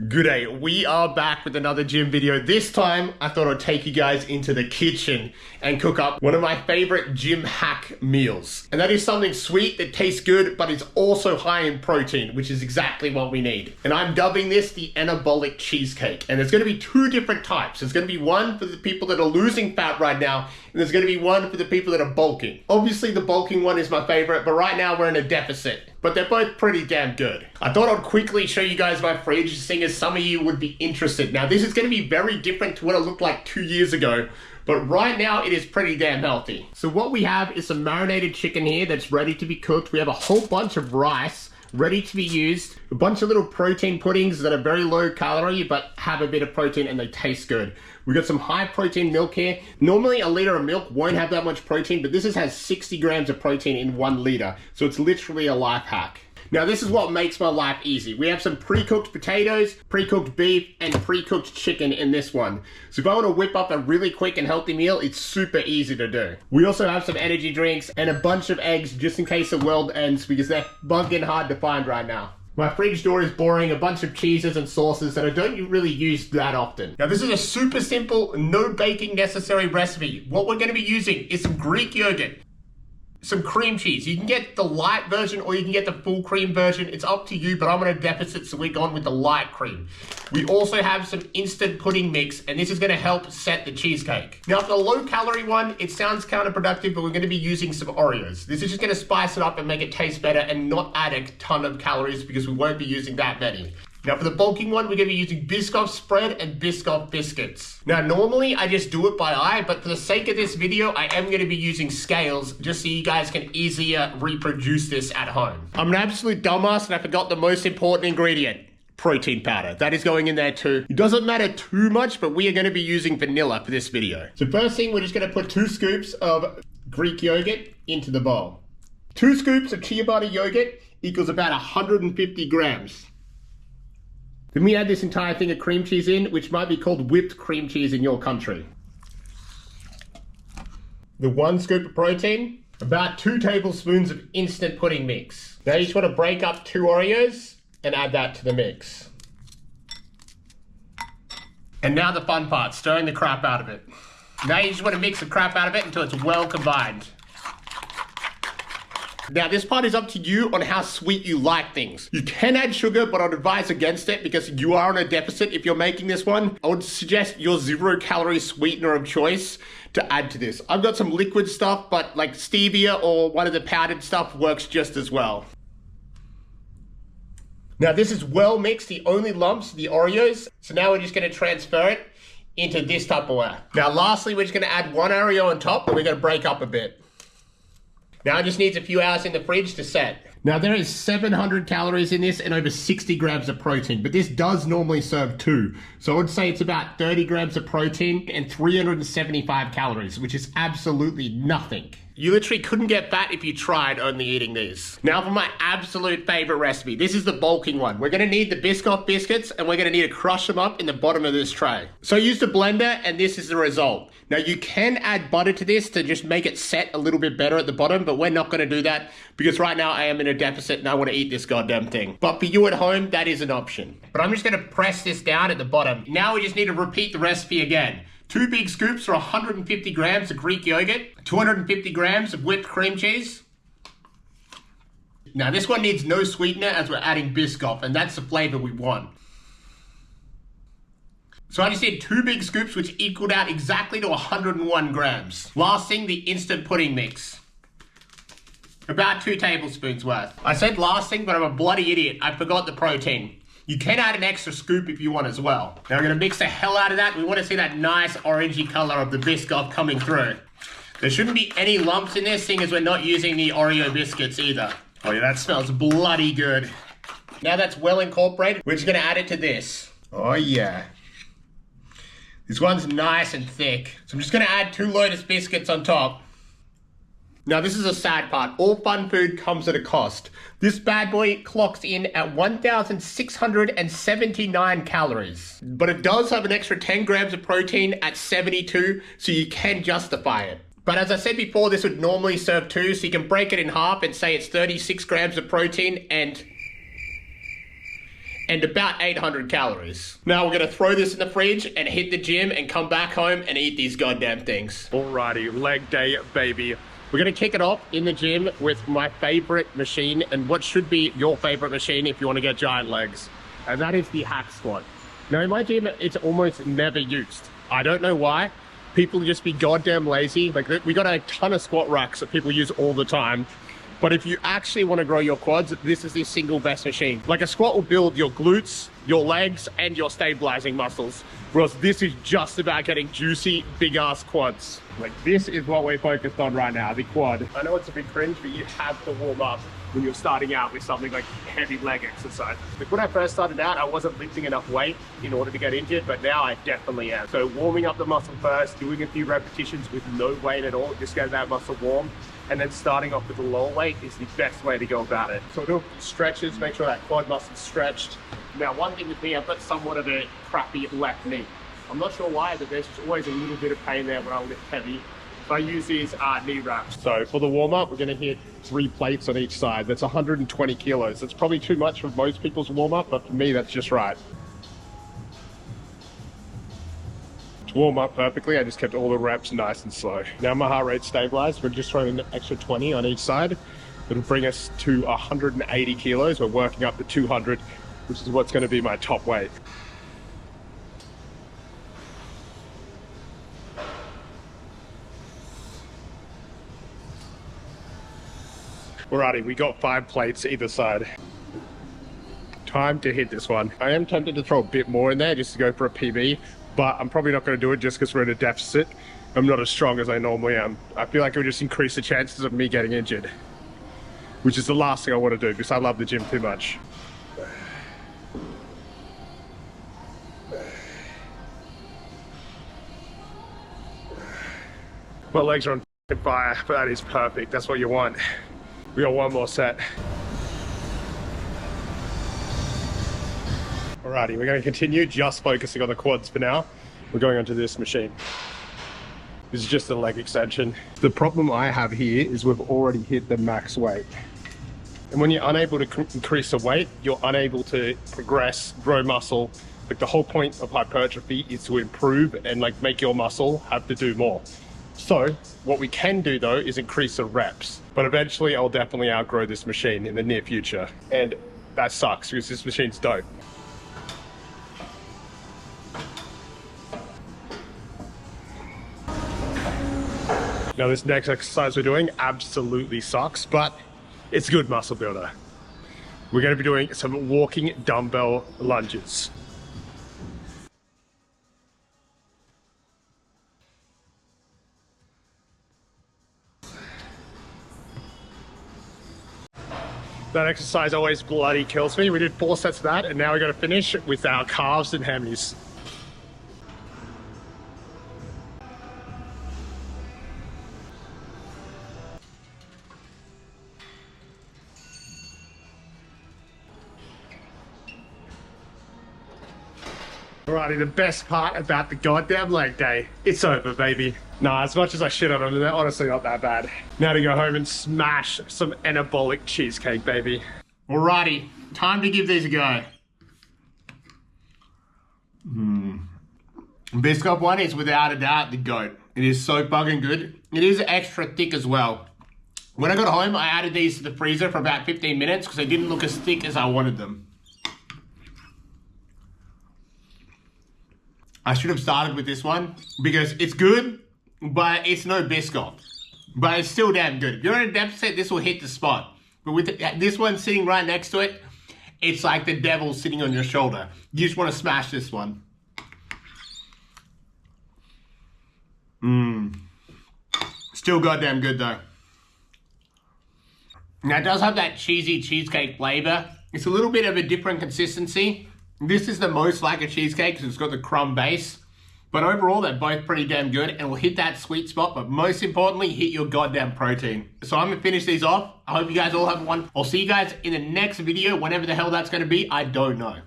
Good day, we are back with another gym video. This time, I thought I'd take you guys into the kitchen and cook up one of my favorite gym hack meals. And that is something sweet that tastes good, but it's also high in protein, which is exactly what we need. And I'm dubbing this the Anabolic Cheesecake. And there's gonna be two different types. There's gonna be one for the people that are losing fat right now, and there's gonna be one for the people that are bulking. Obviously, the bulking one is my favorite, but right now we're in a deficit. But they're both pretty damn good. I thought I'd quickly show you guys my fridge, seeing as some of you would be interested. Now, this is gonna be very different to what it looked like 2 years ago, but right now it is pretty damn healthy. So what we have is some marinated chicken here that's ready to be cooked. We have a whole bunch of rice ready to be used, a bunch of little protein puddings that are very low calorie but have a bit of protein and they taste good. We got some high protein milk here. Normally a liter of milk won't have that much protein, but this has 60 grams of protein in 1 liter. So it's literally a life hack. Now this is what makes my life easy. We have some pre-cooked potatoes, pre-cooked beef, and pre-cooked chicken in this one. So if I want to whip up a really quick and healthy meal, it's super easy to do. We also have some energy drinks and a bunch of eggs just in case the world ends because they're bugging hard to find right now. My fridge door is boring, a bunch of cheeses and sauces that I don't really use that often. Now this is a super simple, no baking necessary recipe. What we're going to be using is some Greek yogurt, some cream cheese. You can get the light version or you can get the full cream version. It's up to you, but I'm on a deficit, so we're going with the light cream. We also have some instant pudding mix, and this is going to help set the cheesecake. Now for the low calorie one, it sounds counterproductive, but we're going to be using some Oreos. This is just going to spice it up and make it taste better and not add a ton of calories because we won't be using that many. Now for the bulking one, we're going to be using Biscoff spread and Biscoff biscuits. Now normally I just do it by eye, but for the sake of this video, I am going to be using scales just so you guys can easier reproduce this at home. I'm an absolute dumbass and I forgot the most important ingredient. Protein powder. That is going in there too. It doesn't matter too much, but we are going to be using vanilla for this video. So first thing, we're just going to put 2 scoops of Greek yogurt into the bowl. 2 scoops of ciabatta yogurt equals about 150 grams. Then we add this entire thing of cream cheese in, which might be called whipped cream cheese in your country. The 1 scoop of protein, about 2 tablespoons of instant pudding mix. Now you just want to break up 2 Oreos and add that to the mix. And now the fun part, stirring the crap out of it. Now you just want to mix the crap out of it until it's well combined. Now this part is up to you on how sweet you like things. You can add sugar, but I'd advise against it because you are on a deficit if you're making this one. I would suggest your 0-calorie sweetener of choice to add to this. I've got some liquid stuff, but like stevia or one of the powdered stuff works just as well. Now this is well mixed, the only lumps, the Oreos. So now we're just gonna transfer it into this Tupperware. Now lastly, we're just gonna add 1 Oreo on top and we're gonna break up a bit. Now it just needs a few hours in the fridge to set. Now there is 700 calories in this and over 60 grams of protein, but this does normally serve 2. So I would say it's about 30 grams of protein and 375 calories, which is absolutely nothing. You literally couldn't get fat if you tried only eating these. Now for my absolute favorite recipe. This is the bulking one. We're gonna need the Biscoff biscuits and we're gonna need to crush them up in the bottom of this tray. So I used a blender and this is the result. Now you can add butter to this to just make it set a little bit better at the bottom, but we're not gonna do that because right now I am in a deficit and I wanna eat this goddamn thing. But for you at home, that is an option. But I'm just gonna press this down at the bottom. Now we just need to repeat the recipe again. 2 big scoops for 150 grams of Greek yogurt, 250 grams of whipped cream cheese. Now this one needs no sweetener as we're adding Biscoff, and that's the flavor we want. So I just did 2 big scoops, which equaled out exactly to 101 grams. Last thing, the instant pudding mix. About 2 tablespoons worth. I said last thing, but I'm a bloody idiot. I forgot the protein. You can add an extra scoop if you want as well. Now we're gonna mix the hell out of that. We wanna see that nice orangey color of the Biscoff coming through. There shouldn't be any lumps in this, seeing as we're not using the Oreo biscuits either. Oh yeah, that smells bloody good. Now that's well incorporated, we're just gonna add it to this. Oh yeah. This one's nice and thick. So I'm just gonna add 2 Lotus biscuits on top. Now this is a sad part. All fun food comes at a cost. This bad boy clocks in at 1,679 calories. But it does have an extra 10 grams of protein at 72, so you can justify it. But as I said before, this would normally serve 2, so you can break it in half and say it's 36 grams of protein and and about 800 calories. Now we're gonna throw this in the fridge and hit the gym and come back home and eat these goddamn things. Alrighty, leg day, baby. We're gonna kick it off in the gym with my favorite machine and what should be your favorite machine if you wanna get giant legs. And that is the hack squat. Now in my gym, it's almost never used. I don't know why. People just be goddamn lazy. Like we got a ton of squat racks that people use all the time. But if you actually want to grow your quads, this is the single best machine. Like a squat will build your glutes, your legs, and your stabilizing muscles. Whereas this is just about getting juicy, big ass quads. Like this is what we're focused on right now, the quad. I know it's a bit cringe, but you have to warm up when you're starting out with something like heavy leg exercise. Like when I first started out, I wasn't lifting enough weight in order to get injured, but now I definitely am. So warming up the muscle first, doing a few repetitions with no weight at all, just get that muscle warm. And then starting off with a lower weight is the best way to go about it. So do stretches, make sure that quad muscle's stretched. Now, one thing with me, I've got somewhat of a crappy left knee. I'm not sure why, but there's just always a little bit of pain there when I lift heavy. So I use these knee wraps. So for the warm up, we're gonna hit 3 plates on each side. That's 120 kilos. That's probably too much for most people's warm up, but for me, that's just right. To warm up perfectly, I just kept all the reps nice and slow. Now my heart rate's stabilized. We're just throwing an extra 20 on each side. It'll bring us to 180 kilos. We're working up to 200, which is what's gonna be my top weight. Alrighty, we got 5 plates either side. Time to hit this one. I am tempted to throw a bit more in there just to go for a PB, but I'm probably not going to do it just because we're in a deficit. I'm not as strong as I normally am. I feel like it would just increase the chances of me getting injured, which is the last thing I want to do because I love the gym too much. My legs are on fire, but that is perfect. That's what you want. We got one more set. Alrighty, we're going to continue just focusing on the quads for now. We're going onto this machine. This is just a leg extension. The problem I have here is we've already hit the max weight. And when you're unable to increase the weight, you're unable to progress, grow muscle. Like the whole point of hypertrophy is to improve and like make your muscle have to do more. So what we can do though is increase the reps, but eventually I'll definitely outgrow this machine in the near future. And that sucks because this machine's dope. Now this next exercise we're doing absolutely sucks, but it's good muscle builder. We're going to be doing some walking dumbbell lunges. That exercise always bloody kills me. We did 4 sets of that, and now we got to finish with our calves and hammies. Alrighty, the best part about the goddamn leg day, it's over, baby. Nah, as much as I shit on them, they're honestly not that bad. Now to go home and smash some anabolic cheesecake, baby. Alrighty, time to give these a go. Biscuit one is without a doubt the GOAT. It is so fucking good. It is extra thick as well. When I got home, I added these to the freezer for about 15 minutes because they didn't look as thick as I wanted them. I should have started with this one because it's good, but it's no Biscoff. But it's still damn good. If you're in a deficit, this will hit the spot. But with this one sitting right next to it, it's like the devil sitting on your shoulder. You just want to smash this one. Still goddamn good though. Now it does have that cheesy cheesecake flavor. It's a little bit of a different consistency. This is the most like a cheesecake because it's got the crumb base. But overall, they're both pretty damn good and will hit that sweet spot. But most importantly, hit your goddamn protein. So I'm going to finish these off. I hope you guys all have one. I'll see you guys in the next video, whenever the hell that's going to be. I don't know.